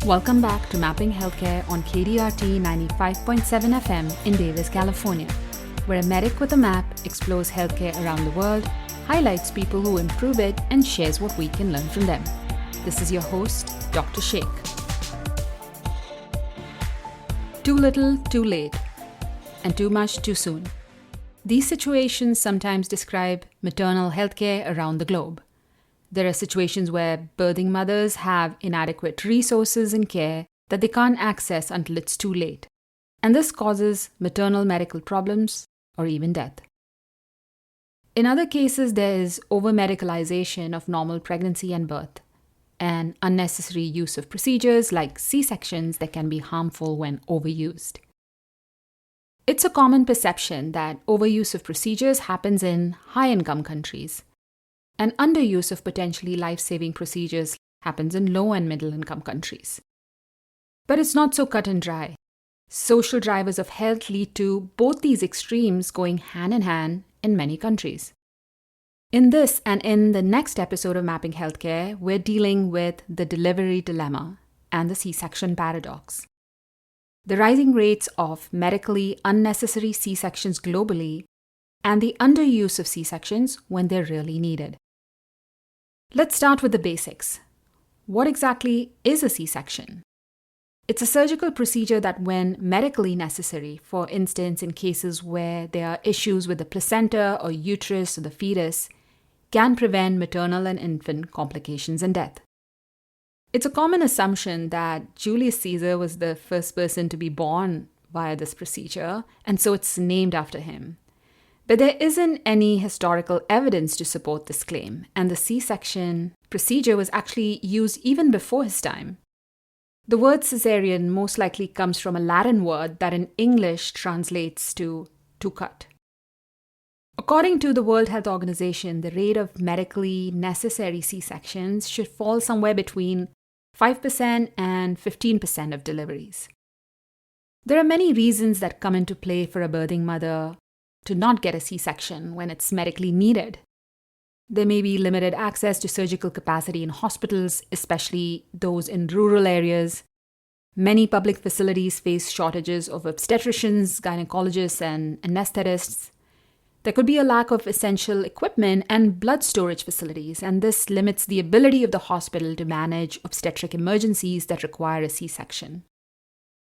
Welcome back to Mapping Healthcare on KDRT 95.7 FM in Davis, California, where a medic with a map explores healthcare around the world, highlights people who improve it, and shares what we can learn from them. This is your host, Dr. Sheikh. Too little, too late, and too much, too soon. These situations sometimes describe maternal healthcare around the globe. There are situations where birthing mothers have inadequate resources and care that they can't access until it's too late. And this causes maternal medical problems or even death. In other cases, there is over-medicalization of normal pregnancy and birth, and unnecessary use of procedures like C-sections that can be harmful when overused. It's a common perception that overuse of procedures happens in high-income countries, and underuse of potentially life-saving procedures happens in low and middle-income countries. But it's not so cut and dry. Social drivers of health lead to both these extremes going hand in hand in many countries. In this and in the next episode of Mapping Healthcare, we're dealing with the delivery dilemma and the C-section paradox. The rising rates of medically unnecessary C-sections globally and the underuse of C-sections when they're really needed. Let's start with the basics. What exactly is a C-section? It's a surgical procedure that, when medically necessary, for instance in cases where there are issues with the placenta or uterus or the fetus, can prevent maternal and infant complications and death. It's a common assumption that Julius Caesar was the first person to be born via this procedure, and so it's named after him. But there isn't any historical evidence to support this claim, and the C-section procedure was actually used even before his time. The word caesarean most likely comes from a Latin word that in English translates to cut. According to the World Health Organization, the rate of medically necessary C-sections should fall somewhere between 5% and 15% of deliveries. There are many reasons that come into play for a birthing mother to not get a C-section when it's medically needed. There may be limited access to surgical capacity in hospitals, especially those in rural areas. Many public facilities face shortages of obstetricians, gynecologists, and anesthetists. There could be a lack of essential equipment and blood storage facilities, and this limits the ability of the hospital to manage obstetric emergencies that require a C-section.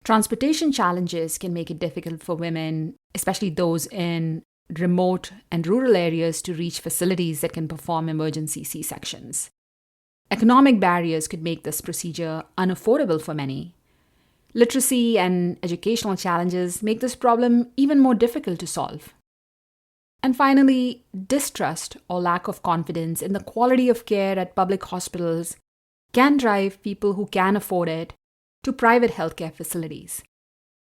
Transportation challenges can make it difficult for women, especially those in remote and rural areas, to reach facilities that can perform emergency C-sections. Economic barriers could make this procedure unaffordable for many. Literacy and educational challenges make this problem even more difficult to solve. And finally, distrust or lack of confidence in the quality of care at public hospitals can drive people who can afford it to private healthcare facilities.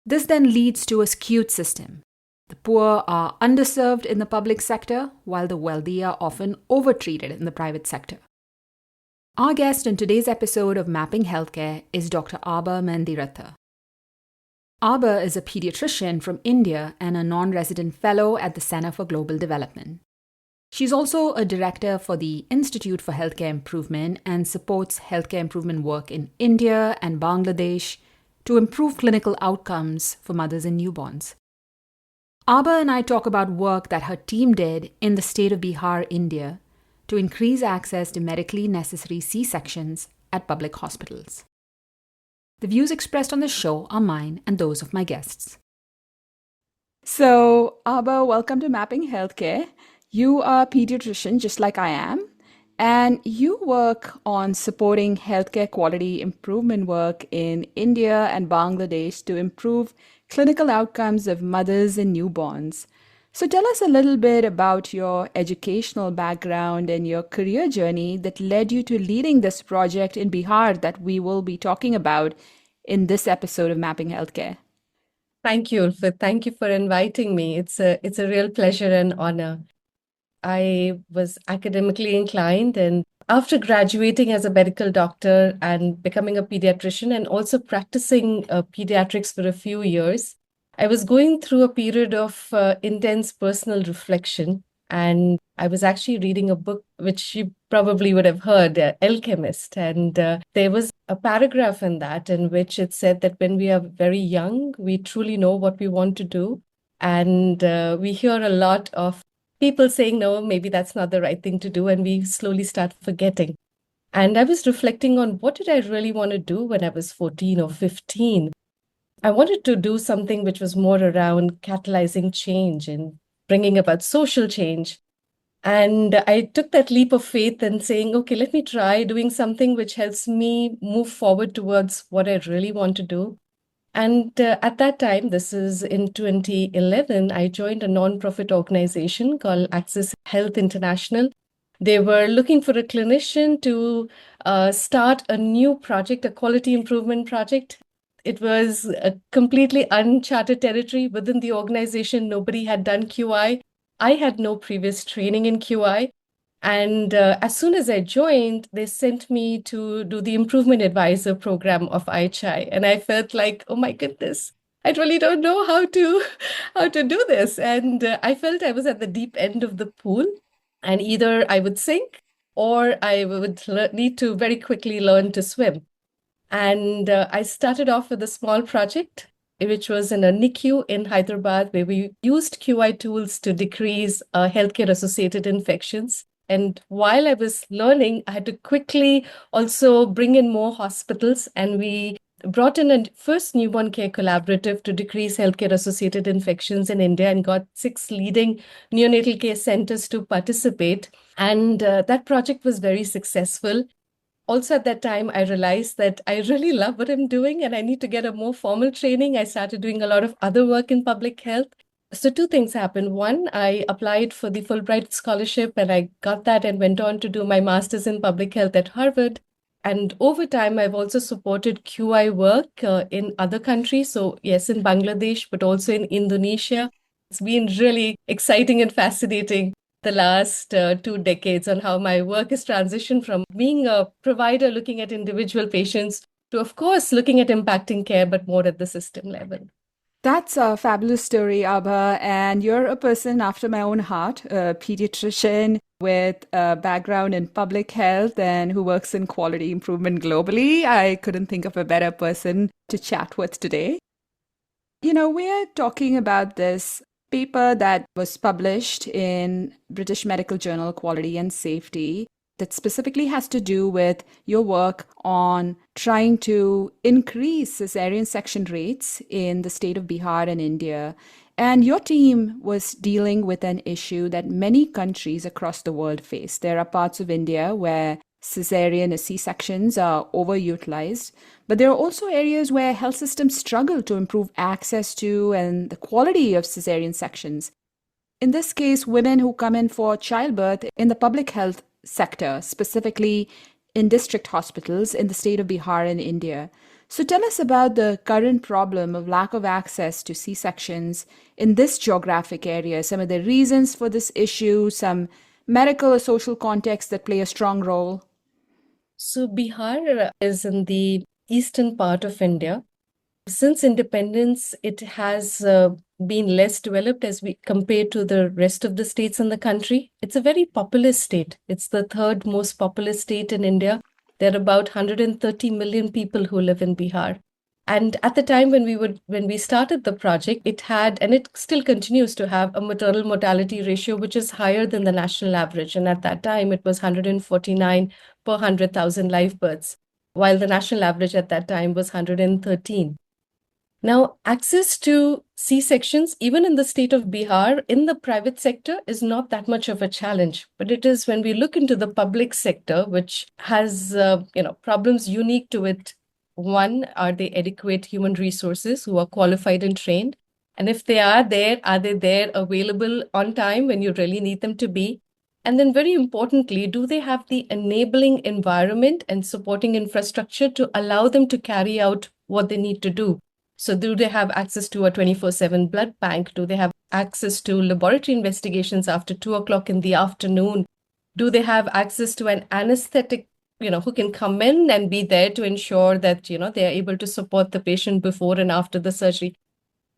This then leads to a skewed system. The poor are underserved in the public sector, while the wealthy are often overtreated in the private sector. Our guest in today's episode of Mapping Healthcare is Dr. Abha Mehndiratta. Abha is a pediatrician from India and a non-resident fellow at the Center for Global Development. She's also a director for the Institute for Healthcare Improvement and supports healthcare improvement work in India and Bangladesh to improve clinical outcomes for mothers and newborns. Abha and I talk about work that her team did in the state of Bihar, India, to increase access to medically necessary C-sections at public hospitals. The views expressed on the show are mine and those of my guests. So, Abha, welcome to Mapping Healthcare. You are a pediatrician just like I am, and you work on supporting healthcare quality improvement work in India and Bangladesh to improve clinical outcomes of mothers and newborns. So tell us a little bit about your educational background and your career journey that led you to leading this project in Bihar that we will be talking about in this episode of Mapping Healthcare. Thank you, Ulfit. Thank you for inviting me. It's a real pleasure and honor. I was academically inclined, and after graduating as a medical doctor and becoming a pediatrician and also practicing pediatrics for a few years, I was going through a period of intense personal reflection, and I was actually reading a book which probably would have heard, Alchemist. And there was a paragraph in that in which it said that when we are very young, we truly know what we want to do. And we hear a lot of people saying, no, maybe that's not the right thing to do. And we slowly start forgetting. And I was reflecting on what did I really want to do when I was 14 or 15. I wanted to do something which was more around catalyzing change and bringing about social change. And I took that leap of faith and saying, okay, let me try doing something which helps me move forward towards what I really want to do. And at that time, this is in 2011, I joined a nonprofit organization called Access Health International. They were looking for a clinician to start a new project, a quality improvement project. It was a completely uncharted territory within the organization. Nobody had done QI. I had no previous training in QI. And as soon as I joined, they sent me to do the Improvement Advisor program of IHI. And I felt like, oh my goodness, I really don't know how to how to do this. And I felt I was at the deep end of the pool, and either I would sink or I would need to very quickly learn to swim. And I started off with a small project, which was in a NICU in Hyderabad, where we used QI tools to decrease healthcare associated infections. And while I was learning, I had to quickly also bring in more hospitals. And we brought in a first newborn care collaborative to decrease healthcare associated infections in India and got 6 leading neonatal care centers to participate. And that project was very successful. Also, at that time, I realized that I really love what I'm doing and I need to get a more formal training. I started doing a lot of other work in public health. So, two things happened. One, I applied for the Fulbright scholarship and I got that and went on to do my master's in public health at Harvard. And over time, I've also supported QI work in other countries. So, yes, in Bangladesh, but also in Indonesia. It's been really exciting and fascinating the last 2 decades on how my work has transitioned from being a provider looking at individual patients to, of course, looking at impacting care, but more at the system level. That's a fabulous story, Abha. And you're a person after my own heart, a pediatrician with a background in public health and who works in quality improvement globally. I couldn't think of a better person to chat with today. We're talking about this paper that was published in British Medical Journal Quality and Safety that specifically has to do with your work on trying to increase cesarean section rates in the state of Bihar in India. And your team was dealing with an issue that many countries across the world face. There are parts of India where cesarean C-sections are overutilized, but there are also areas where health systems struggle to improve access to and the quality of cesarean sections. In this case, women who come in for childbirth in the public health sector, specifically in district hospitals in the state of Bihar in India. So tell us about the current problem of lack of access to C-sections in this geographic area, some of the reasons for this issue, some medical or social contexts that play a strong role. So, Bihar is in the eastern part of India. Since independence, it has been less developed as we compare to the rest of the states in the country. It's a very populous state. It's the third most populous state in India. There are about 130 million people who live in Bihar. And at the time when we started the project, it had, and it still continues to have, a maternal mortality ratio which is higher than the national average. And at that time, it was 149 per 100,000 live births, while the national average at that time was 113. Now, access to C-sections, even in the state of Bihar, in the private sector, is not that much of a challenge. But it is when we look into the public sector, which has problems unique to it. One, are they adequate human resources who are qualified and trained? And if they are they there available on time when you really need them to be? And then very importantly, do they have the enabling environment and supporting infrastructure to allow them to carry out what they need to do? So do they have access to a 24/7 blood bank? Do they have access to laboratory investigations after 2 o'clock in the afternoon? Do they have access to an anesthetic, who can come in and be there to ensure that, they are able to support the patient before and after the surgery?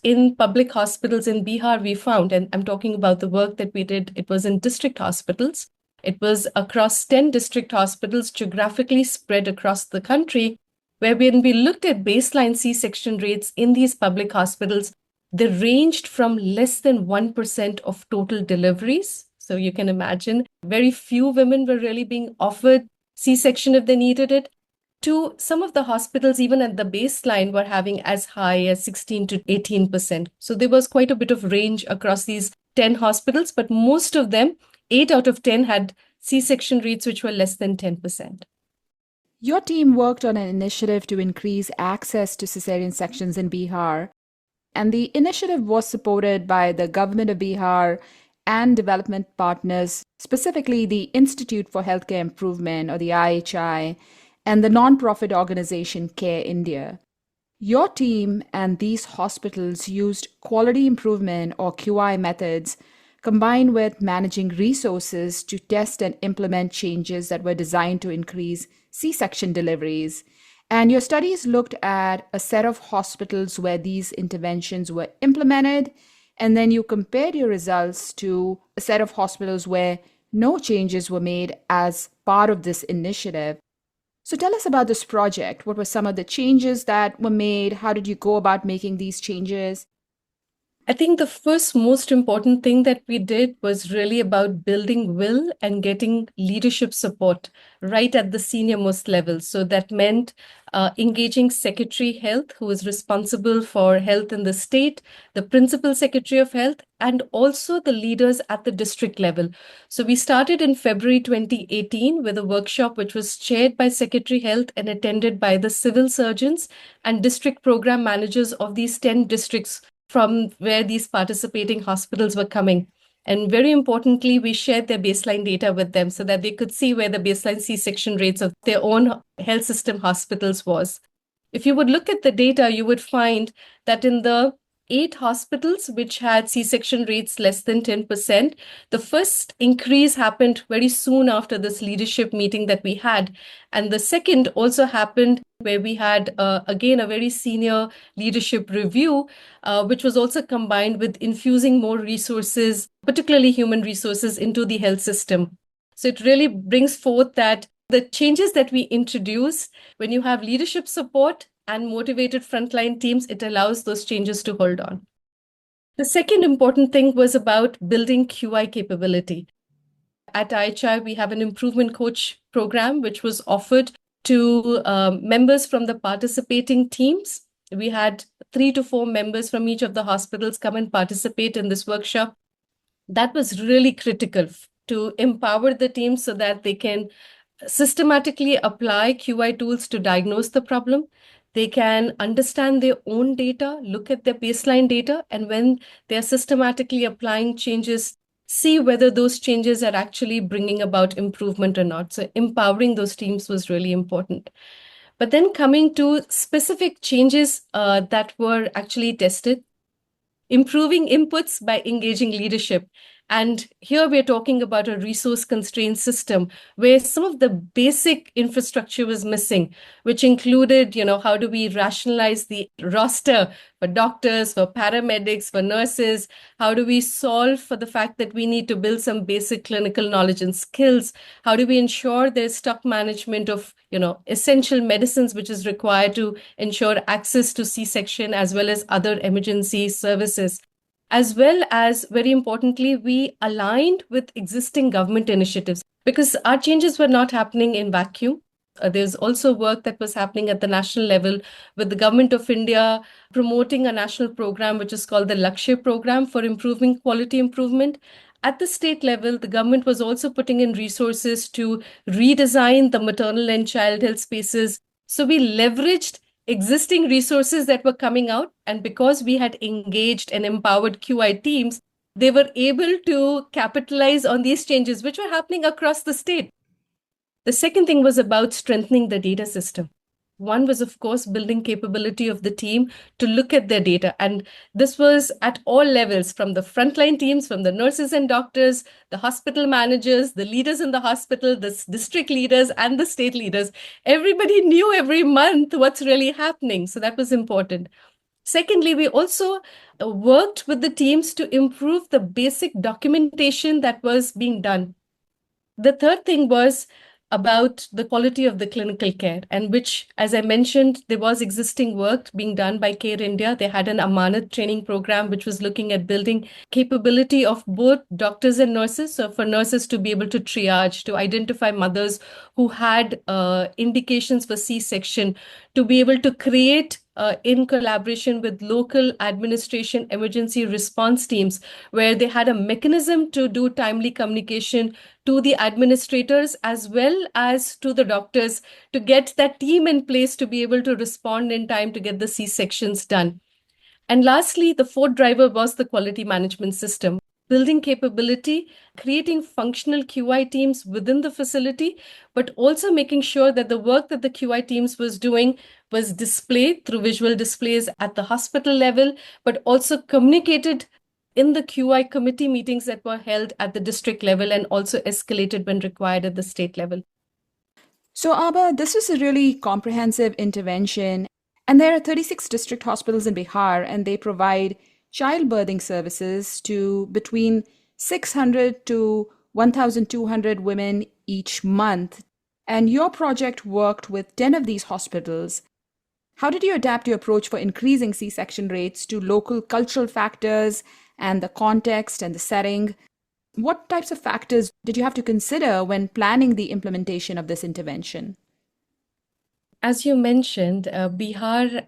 In public hospitals in Bihar, we found, and I'm talking about the work that we did, it was in district hospitals, It was across 10 district hospitals geographically spread across the country, where when we looked at baseline C-section rates in these public hospitals, they ranged from less than 1% of total deliveries. So you can imagine very few women were really being offered C-section if they needed it, to some of the hospitals, even at the baseline, were having as high as 16 to 18%. So there was quite a bit of range across these 10 hospitals, but most of them, 8 out of 10, had C-section rates which were less than 10%. Your team worked on an initiative to increase access to cesarean sections in Bihar, and the initiative was supported by the government of Bihar and development partners, specifically the Institute for Healthcare Improvement, or the IHI, and the nonprofit organization Care India. Your team and these hospitals used quality improvement, or QI, methods combined with managing resources to test and implement changes that were designed to increase C-section deliveries. And your studies looked at a set of hospitals where these interventions were implemented, and then you compared your results to a set of hospitals where no changes were made as part of this initiative. So tell us about this project. What were some of the changes that were made? How did you go about making these changes? I think the first most important thing that we did was really about building will and getting leadership support right at the senior most level. So that meant engaging Secretary Health, who is responsible for health in the state, the Principal Secretary of Health, and also the leaders at the district level. So we started in February 2018 with a workshop which was chaired by Secretary Health and attended by the civil surgeons and district program managers of these 10 districts from where these participating hospitals were coming. And very importantly, we shared their baseline data with them so that they could see where the baseline C-section rates of their own health system hospitals was. If you would look at the data, you would find that in the 8 hospitals which had C-section rates less than 10%, the first increase happened very soon after this leadership meeting that we had. And the second also happened where we had, again, a very senior leadership review, which was also combined with infusing more resources, particularly human resources, into the health system. So it really brings forth that the changes that we introduce, when you have leadership support and motivated frontline teams, it allows those changes to hold on. The second important thing was about building QI capability. At IHI, we have an improvement coach program, which was offered to members from the participating teams. We had 3 to 4 members from each of the hospitals come and participate in this workshop. That was really critical to empower the team so that they can systematically apply QI tools to diagnose the problem. They can understand their own data, look at their baseline data, and when they're systematically applying changes, see whether those changes are actually bringing about improvement or not. So empowering those teams was really important. But then coming to specific changes that were actually tested, improving inputs by engaging leadership. And here we're talking about a resource-constrained system where some of the basic infrastructure was missing, which included, how do we rationalize the roster for doctors, for paramedics, for nurses? How do we solve for the fact that we need to build some basic clinical knowledge and skills? How do we ensure there's stock management of, essential medicines, which is required to ensure access to C-section as well as other emergency services? As well as, very importantly, we aligned with existing government initiatives because our changes were not happening in vacuum. There's also work that was happening at the national level with the government of India promoting a national program, which is called the Lakshya program for improving quality improvement. At the state level, the government was also putting in resources to redesign the maternal and child health spaces. So we leveraged existing resources that were coming out. And because we had engaged and empowered QI teams, they were able to capitalize on these changes, which were happening across the state. The second thing was about strengthening the data system. One was, of course, building capability of the team to look at their data. And this was at all levels, from the frontline teams, from the nurses and doctors, the hospital managers, the leaders in the hospital, the district leaders, and the state leaders. Everybody knew every month what's really happening. So that was important. Secondly, we also worked with the teams to improve the basic documentation that was being done. The third thing was about the quality of the clinical care, and which, as I mentioned, there was existing work being done by Care India. They had an Amanat training program, which was looking at building capability of both doctors and nurses. So for nurses to be able to triage, to identify mothers who had indications for C-section, to be able to create in collaboration with local administration emergency response teams, where they had a mechanism to do timely communication to the administrators as well as to the doctors, to get that team in place to be able to respond in time to get the C-sections done. And lastly, the fourth driver was the quality management system, building capability, creating functional QI teams within the facility, but also making sure that the work that the QI teams was doing was displayed through visual displays at the hospital level, but also communicated in the QI committee meetings that were held at the district level and also escalated when required at the state level. So, Abha, this was a really comprehensive intervention. And there are 36 district hospitals in Bihar, and they provide childbirthing services to between 600 to 1,200 women each month. And your project worked with 10 of these hospitals. How did you adapt your approach for increasing C-section rates to local cultural factors and the context and the setting? What types of factors did you have to consider when planning the implementation of this intervention? As you mentioned, Bihar,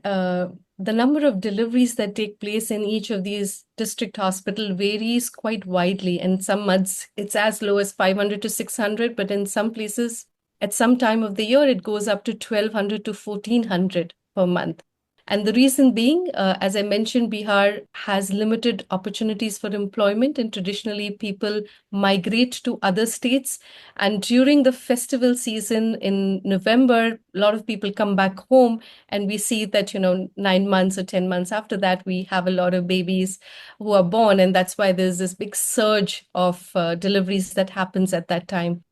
the number of deliveries that take place in each of these district hospital varies quite widely. In some months, it's as low as 500 to 600, but in some places, at some time of the year, it goes up to 1,200 to 1,400 per month. And the reason being, as I mentioned, Bihar has limited opportunities for employment, and traditionally people migrate to other states. And during the festival season in November, a lot of people come back home, and we see that, 9 months or 10 months after that, we have a lot of babies who are born. And that's why there's this big surge of deliveries that happens at that time.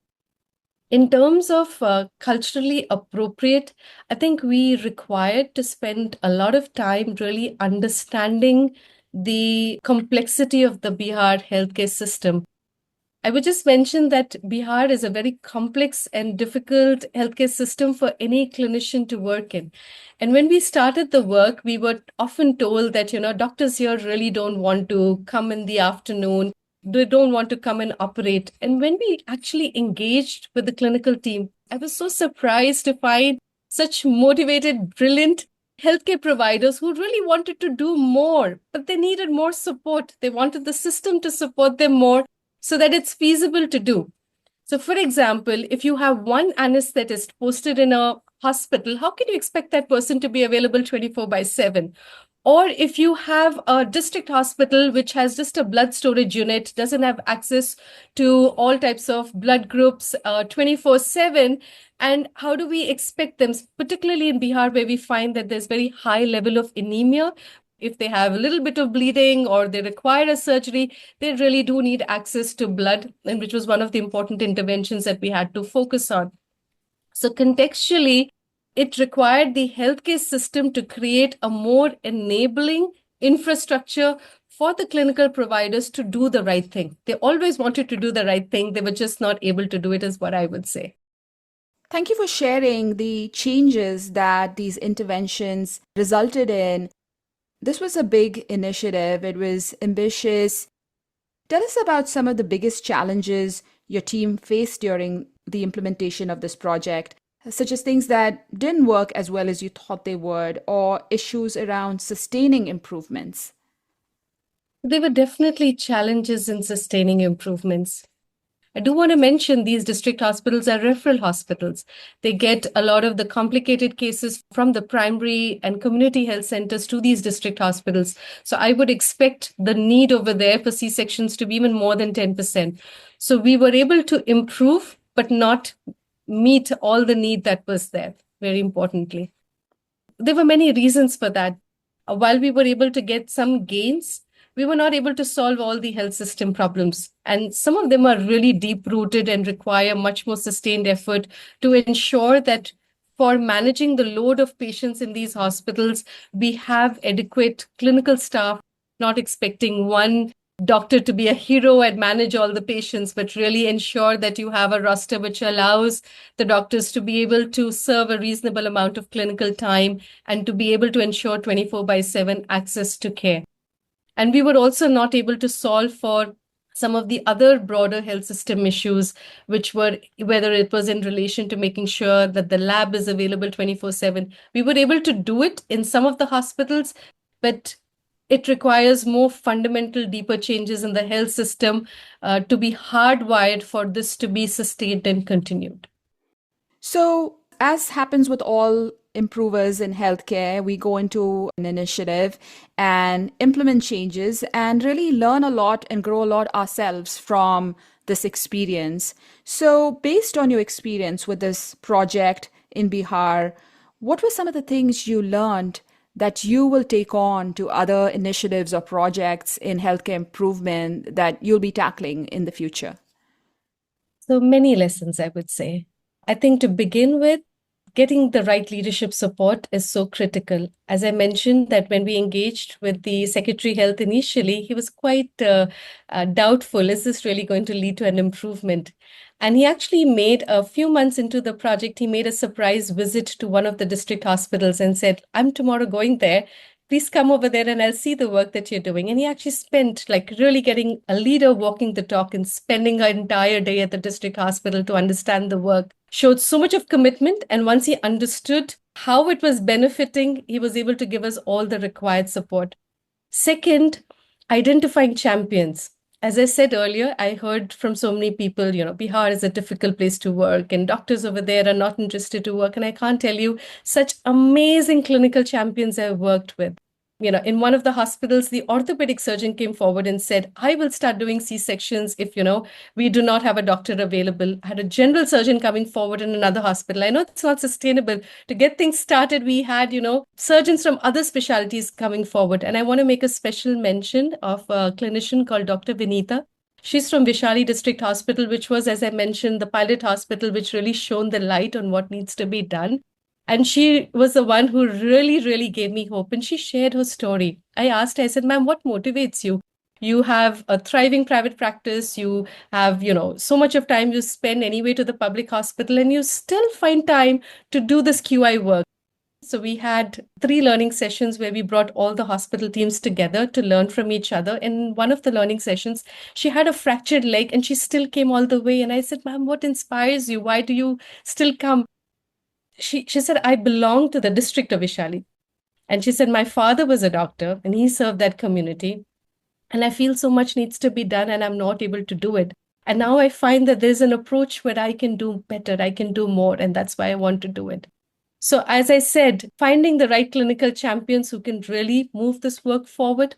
In terms of culturally appropriate, I think we required to spend a lot of time really understanding the complexity of the Bihar healthcare system. I would just mention that Bihar is a very complex and difficult healthcare system for any clinician to work in. And when we started the work, we were often told that, doctors here really don't want to come in the afternoon. They don't want to come and operate. And when we actually engaged with the clinical team, I was so surprised to find such motivated, brilliant healthcare providers who really wanted to do more, but they needed more support. They wanted the system to support them more so that it's feasible to do. So, for example, if you have one anesthetist posted in a hospital, how can you expect that person to be available 24/7? Or if you have a district hospital which has just a blood storage unit, doesn't have access to all types of blood groups 24/7, and how do we expect them, particularly in Bihar, where we find that there's very high level of anemia? If they have a little bit of bleeding or they require a surgery, they really do need access to blood, and which was one of the important interventions that we had to focus on. So contextually, it required the healthcare system to create a more enabling infrastructure for the clinical providers to do the right thing. They always wanted to do the right thing. They were just not able to do it, is what I would say. Thank you for sharing the changes that these interventions resulted in. This was a big initiative. It was ambitious. Tell us about some of the biggest challenges your team faced during the implementation of this project, such as things that didn't work as well as you thought they would, or issues around sustaining improvements. There were definitely challenges in sustaining improvements. I do want to mention these district hospitals are referral hospitals. They get a lot of the complicated cases from the primary and community health centers to these district hospitals. So I would expect the need over there for C-sections to be even more than 10%. So we were able to improve, but not meet all the need that was there, very importantly. There were many reasons for that. While we were able to get some gains, we were not able to solve all the health system problems. And some of them are really deep rooted and require much more sustained effort to ensure that for managing the load of patients in these hospitals, we have adequate clinical staff, not expecting one doctor to be a hero and manage all the patients, but really ensure that you have a roster which allows the doctors to be able to serve a reasonable amount of clinical time and to be able to ensure 24 by 7 access to care. And we were also not able to solve for some of the other broader health system issues, which were whether it was in relation to making sure that the lab is available 24/7. We were able to do it in some of the hospitals, but it requires more fundamental, deeper changes in the health system to be hardwired for this to be sustained and continued. So, as happens with all improvers in healthcare, we go into an initiative and implement changes and really learn a lot and grow a lot ourselves from this experience. So, based on your experience with this project in Bihar, what were some of the things you learned that you will take on to other initiatives or projects in healthcare improvement that you'll be tackling in the future? So many lessons, I would say. I think to begin with, getting the right leadership support is so critical. As I mentioned, that when we engaged with the Secretary Health initially, he was quite doubtful, is this really going to lead to an improvement? And he actually made a few months into the project, he made a surprise visit to one of the district hospitals and said, I'm tomorrow going there. Please come over there and I'll see the work that you're doing. And he actually spent like really getting a leader walking the talk and spending an entire day at the district hospital to understand the work. Showed so much of commitment. And once he understood how it was benefiting, he was able to give us all the required support. Second, identifying champions. As I said earlier, I heard from so many people, Bihar is a difficult place to work and doctors over there are not interested to work. And I can't tell you such amazing clinical champions I've worked with. In one of the hospitals, the orthopedic surgeon came forward and said, I will start doing C-sections if, we do not have a doctor available. I had a general surgeon coming forward in another hospital. I know it's not sustainable. To get things started, we had, surgeons from other specialties coming forward. And I want to make a special mention of a clinician called Dr. Vinita. She's from Vishali District Hospital, which was, as I mentioned, the pilot hospital, which really shone the light on what needs to be done. And she was the one who really, really gave me hope. And she shared her story. I asked her, I said, ma'am, what motivates you? You have a thriving private practice. You have, so much of time you spend anyway to the public hospital, and you still find time to do this QI work. So we had 3 learning sessions where we brought all the hospital teams together to learn from each other. In one of the learning sessions, she had a fractured leg and she still came all the way. And I said, ma'am, what inspires you? Why do you still come? She said, I belong to the district of Vishali. And she said, my father was a doctor and he served that community. And I feel so much needs to be done and I'm not able to do it. And now I find that there's an approach where I can do better, I can do more. And that's why I want to do it. So as I said, finding the right clinical champions who can really move this work forward.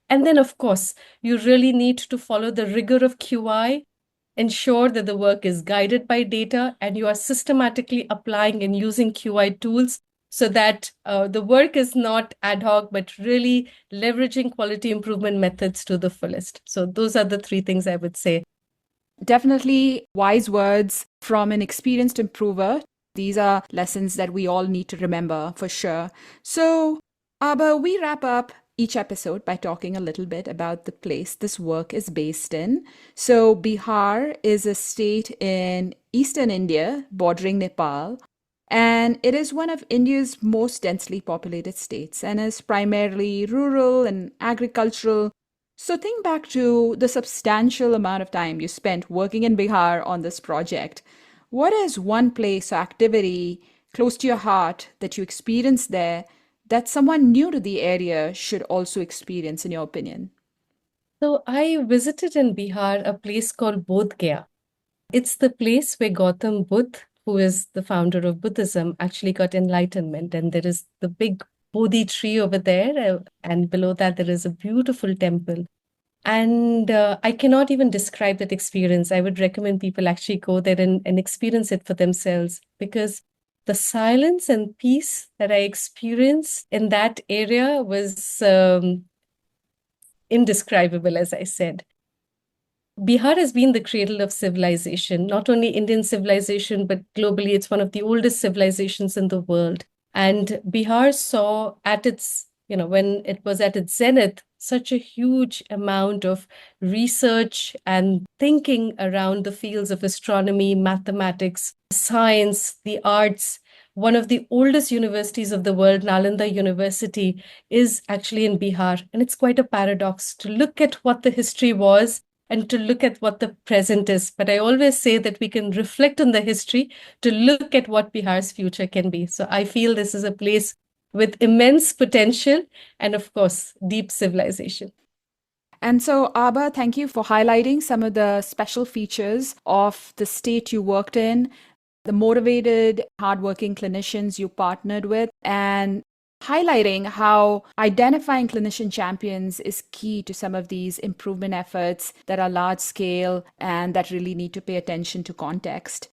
And then, of course, you really need to follow the rigor of QI, ensure that the work is guided by data, and you are systematically applying and using QI tools so that the work is not ad hoc, but really leveraging quality improvement methods to the fullest. So those are the 3 things I would say. Definitely wise words from an experienced improver. These are lessons that we all need to remember for sure. So, Abha, we wrap up each episode by talking a little bit about the place this work is based in. So, Bihar is a state in eastern India bordering Nepal, and it is one of India's most densely populated states and is primarily rural and agricultural. So think back to the substantial amount of time you spent working in Bihar on this project. What is one place or activity close to your heart that you experienced there that someone new to the area should also experience, in your opinion? So I visited in Bihar a place called Bodh Gaya. It's the place where Gautam Buddha, who is the founder of Buddhism, actually got enlightenment. And there is the big Bodhi tree over there. And below that, there is a beautiful temple. And I cannot even describe that experience. I would recommend people actually go there and experience it for themselves, because the silence and peace that I experienced in that area was indescribable, as I said. Bihar has been the cradle of civilization, not only Indian civilization, but globally, it's one of the oldest civilizations in the world. And Bihar saw at its, when it was at its zenith, such a huge amount of research and thinking around the fields of astronomy, mathematics, science, the arts. One of the oldest universities of the world, Nalanda University, is actually in Bihar. And it's quite a paradox to look at what the history was and to look at what the present is. But I always say that we can reflect on the history to look at what Bihar's future can be. So I feel this is a place with immense potential and, of course, deep civilization. And so, Abha, thank you for highlighting some of the special features of the state you worked in, the motivated, hardworking clinicians you partnered with, and highlighting how identifying clinician champions is key to some of these improvement efforts that are large scale and that really need to pay attention to context.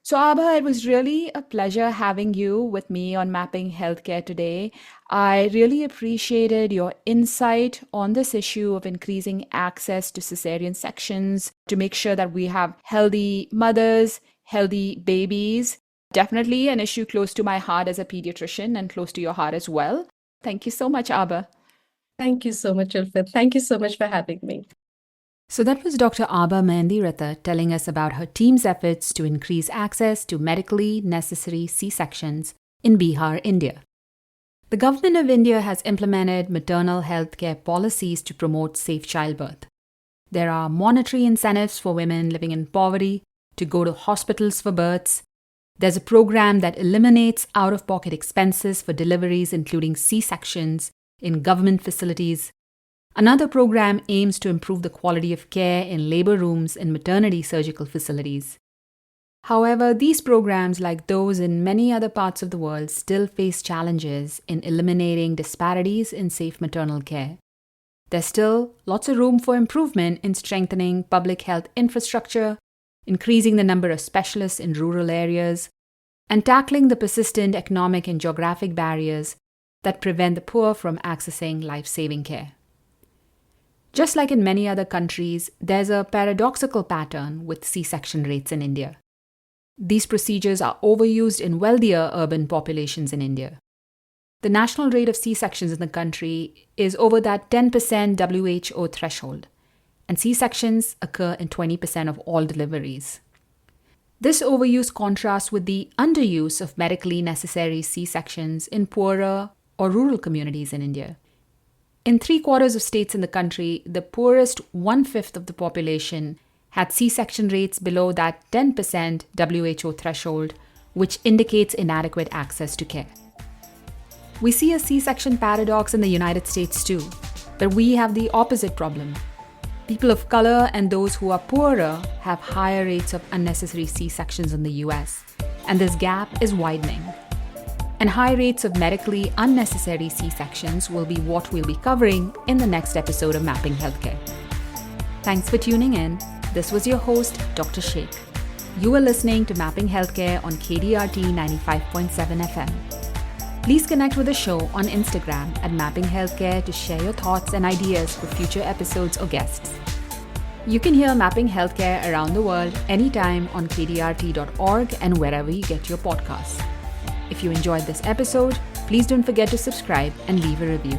So, Abha, it was really a pleasure having you with me on Mapping Healthcare today. I really appreciated your insight on this issue of increasing access to cesarean sections to make sure that we have healthy mothers, healthy babies. Definitely an issue close to my heart as a pediatrician and close to your heart as well. Thank you so much, Abha. Thank you so much, Ulfit. Thank you so much for having me. So that was Dr. Abha Mehndiratta telling us about her team's efforts to increase access to medically necessary C-sections in Bihar, India. The government of India has implemented maternal health care policies to promote safe childbirth. There are monetary incentives for women living in poverty to go to hospitals for births. There's a program that eliminates out-of-pocket expenses for deliveries, including C-sections, in government facilities. Another program aims to improve the quality of care in labor rooms and maternity surgical facilities. However, these programs, like those in many other parts of the world, still face challenges in eliminating disparities in safe maternal care. There's still lots of room for improvement in strengthening public health infrastructure, increasing the number of specialists in rural areas, and tackling the persistent economic and geographic barriers that prevent the poor from accessing life-saving care. Just like in many other countries, there's a paradoxical pattern with C-section rates in India. These procedures are overused in wealthier urban populations in India. The national rate of C-sections in the country is over that 10% WHO threshold, and C-sections occur in 20% of all deliveries. This overuse contrasts with the underuse of medically necessary C-sections in poorer or rural communities in India. In 3/4 of states in the country, the poorest 1/5 of the population had C-section rates below that 10% WHO threshold, which indicates inadequate access to care. We see a C-section paradox in the United States too, but we have the opposite problem. People of color and those who are poorer have higher rates of unnecessary C-sections in the US, and this gap is widening. And high rates of medically unnecessary C-sections will be what we'll be covering in the next episode of Mapping Healthcare. Thanks for tuning in. This was your host, Dr. Sheikh. You are listening to Mapping Healthcare on KDRT 95.7 FM. Please connect with the show on Instagram at Mapping Healthcare to share your thoughts and ideas for future episodes or guests. You can hear Mapping Healthcare around the world anytime on kdrt.org and wherever you get your podcasts. If you enjoyed this episode, please don't forget to subscribe and leave a review.